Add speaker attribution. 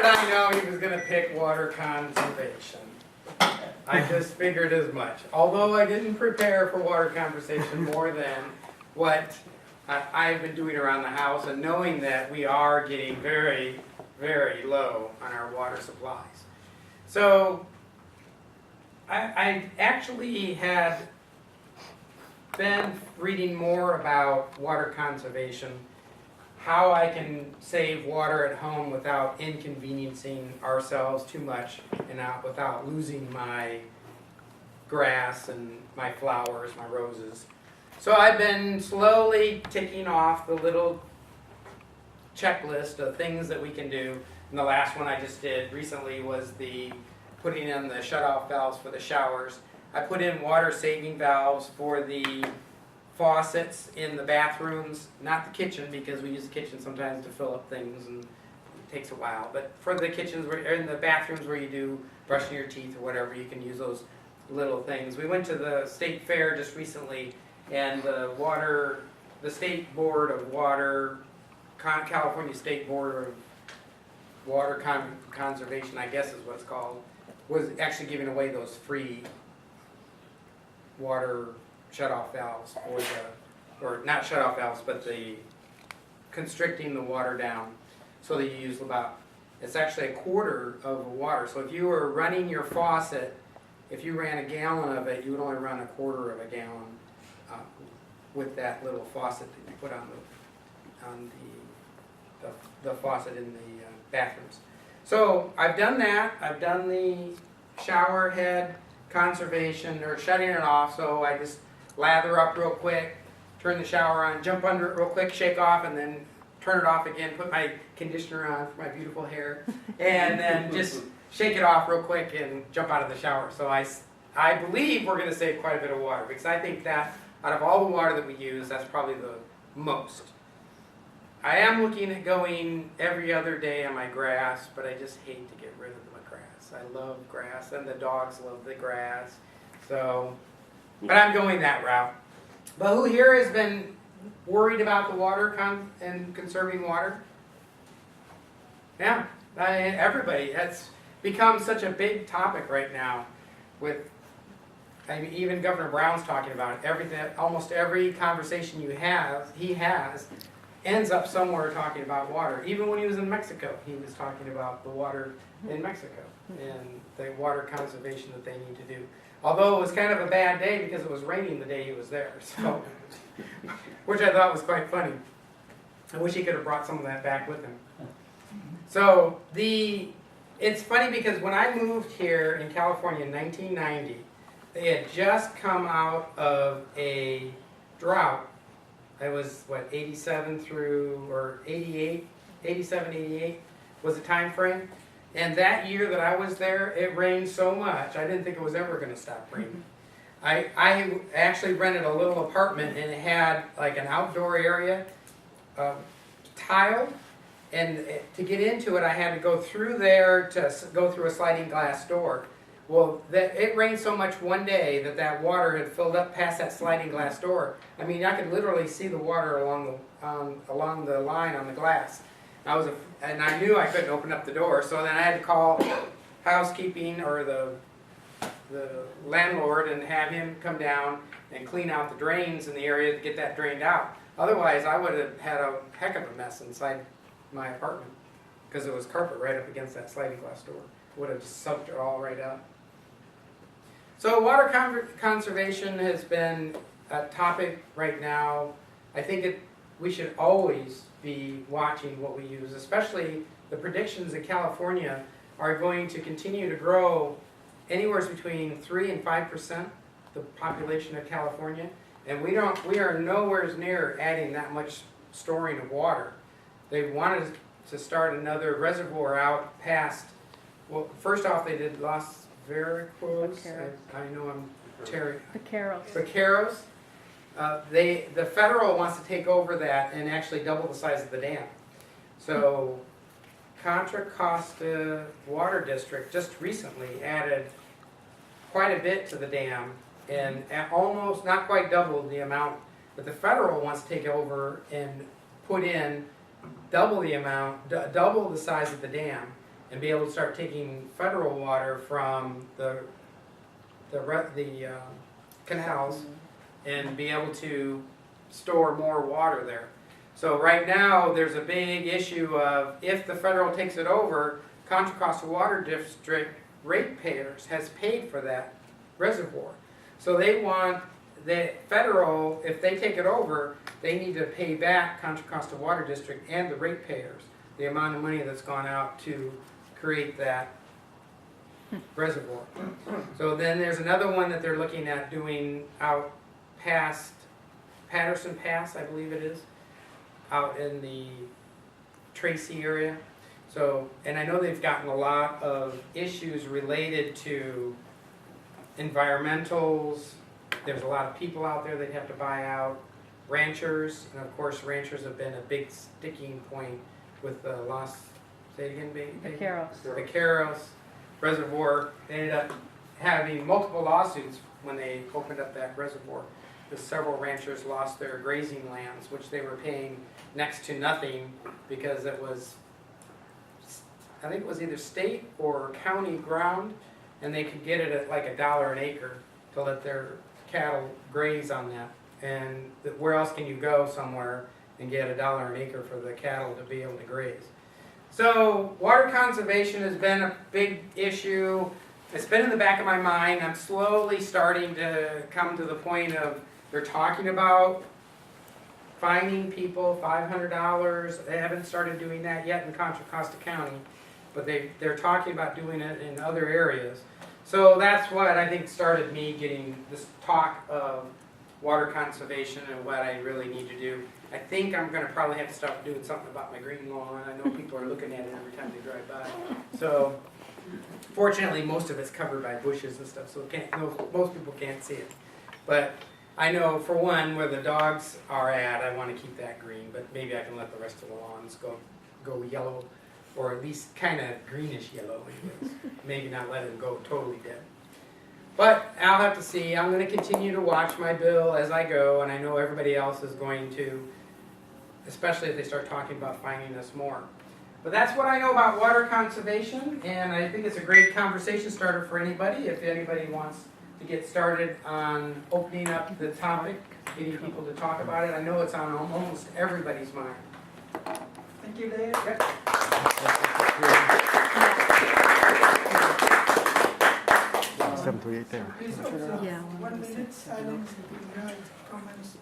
Speaker 1: I know he was going to pick water conservation. I just figured as much. Although I didn't prepare for water conversation more than what I've been doing around the house, and knowing that we are getting very, very low on our water supplies. So I actually had been reading more about water conservation, how I can save water at home without inconveniencing ourselves too much and without losing my grass and my flowers, my roses. So I've been slowly ticking off the little checklist of things that we can do. And the last one I just did recently was the putting in the shut-off valves for the showers. I put in water saving valves for the faucets in the bathrooms, not the kitchen, because we use the kitchen sometimes to fill up things and it takes a while. But for the kitchens, or in the bathrooms where you do brushing your teeth or whatever, you can use those little things. We went to the state fair just recently, and the state board of water, California State Board of Water Conservation, I guess is what it's called, was actually giving away those free water shut-off valves for the, or not shut-off valves, but the constricting the water down so that you use about, it's actually a quarter of water. So if you were running your faucet, if you ran a gallon of it, you would only run a quarter of a gallon with that little faucet that you put on the faucet in the bathrooms. So I've done that. I've done the shower head conservation, or shutting it off, so I just lather up real quick, turn the shower on, jump under it real quick, shake off, and then turn it off again, put my conditioner on for my beautiful hair, and then just shake it off real quick and jump out of the shower. So I believe we're going to save quite a bit of water, because I think that out of all the water that we use, that's probably the most. I am looking at going every other day on my grass, but I just hate to get rid of my grass. I love grass, and the dogs love the grass. So, but I'm going that route. But who here has been worried about the water and conserving water? Yeah, everybody. That's become such a big topic right now. With, I mean, even Governor Brown's talking about it. Everything, almost every conversation he has, ends up somewhere talking about water. Even when he was in Mexico, he was talking about the water in Mexico and the water conservation that they need to do. Although it was kind of a bad day because it was raining the day he was there, so which I thought was quite funny. I wish he could have brought some of that back with him. So it's funny because when I moved here in California in 1990, they had just come out of a drought. It was, what, 87 through, or 88, 87, 88 was the time frame. And that year that I was there, it rained so much, I didn't think it was ever going to stop raining. I actually rented a little apartment, and it had like an outdoor area, tiled, and to get into it, I had to go through there to go through a sliding glass door. Well, it rained so much one day that water had filled up past that sliding glass door. I mean, I could literally see the water along the line on the glass. And I knew I couldn't open up the door, so then I had to call housekeeping or the landlord and have him come down and clean out the drains in the area to get that drained out. Otherwise, I would have had a heck of a mess inside my apartment because it was carpet right up against that sliding glass door. It would have soaked it all right up. So water conservation has been a topic right now. I think we should always be watching what we use, especially the predictions in California are going to continue to grow anywhere between 3 and 5%, the population of California, and we are nowhere near adding that much storing of water. They wanted to start another reservoir out past, well, first off they did Los Veracruz, I know I'm Terry. Vaqueros. The federal wants to take over that and actually double the size of the dam. So Contra Costa Water District just recently added quite a bit to the dam and almost, not quite double the amount, but the federal wants to take over and put in double the amount, double the size of the dam and be able to start taking federal water from the canals and be able to store more water there. So right now, there's a big issue of if the federal takes it over, Contra Costa Water District ratepayers has paid for that reservoir. So they want the federal, if they take it over, they need to pay back Contra Costa Water District and the ratepayers the amount of money that's gone out to create that reservoir. So then there's another one that they're looking at doing out past Patterson Pass, I believe it is, out in the Tracy area. So, and I know they've gotten a lot of issues related to environmentals. There's a lot of people out there they'd have to buy out. Ranchers, and of course ranchers have been a big sticking point with the lost, say it again, baby? The Caros Reservoir. They ended up having multiple lawsuits when they opened up that reservoir. Several ranchers lost their grazing lands, which they were paying next to nothing because it was, I think it was either state or county ground, and they could get it at like $1 an acre to let their cattle graze on that. And where else can you go somewhere and get $1 an acre for the cattle to be able to graze? So water conservation has been a big issue. It's been in the back of my mind. I'm slowly starting to come to the point of they're talking about fining people $500. They haven't started doing that yet in Contra Costa County, but they're talking about doing it in other areas. So that's what I think started me getting this talk of water conservation and what I really need to do. I think I'm going to probably have to start doing something about my green lawn. I know people are looking at it every time they drive by. So fortunately, most of it's covered by bushes and stuff, so most people can't see it. But I know, for one, where the dogs are at, I want to keep that green, but maybe I can let the rest of the lawns go yellow, or at least kind of greenish yellow anyways. Maybe not let it go totally dead. But I'll have to see. I'm going to continue to watch my bill as I go, and I know everybody else is going to, especially if they start talking about finding us more. But that's what I know about water conservation, and I think it's a great conversation starter for anybody. If anybody wants to get started on opening up the topic, getting people to talk about it. I know it's on almost everybody's mind. Thank you, Dave. Yep.
Speaker 2: 728 there.
Speaker 3: Yeah.
Speaker 4: 1 minute silence. Comments.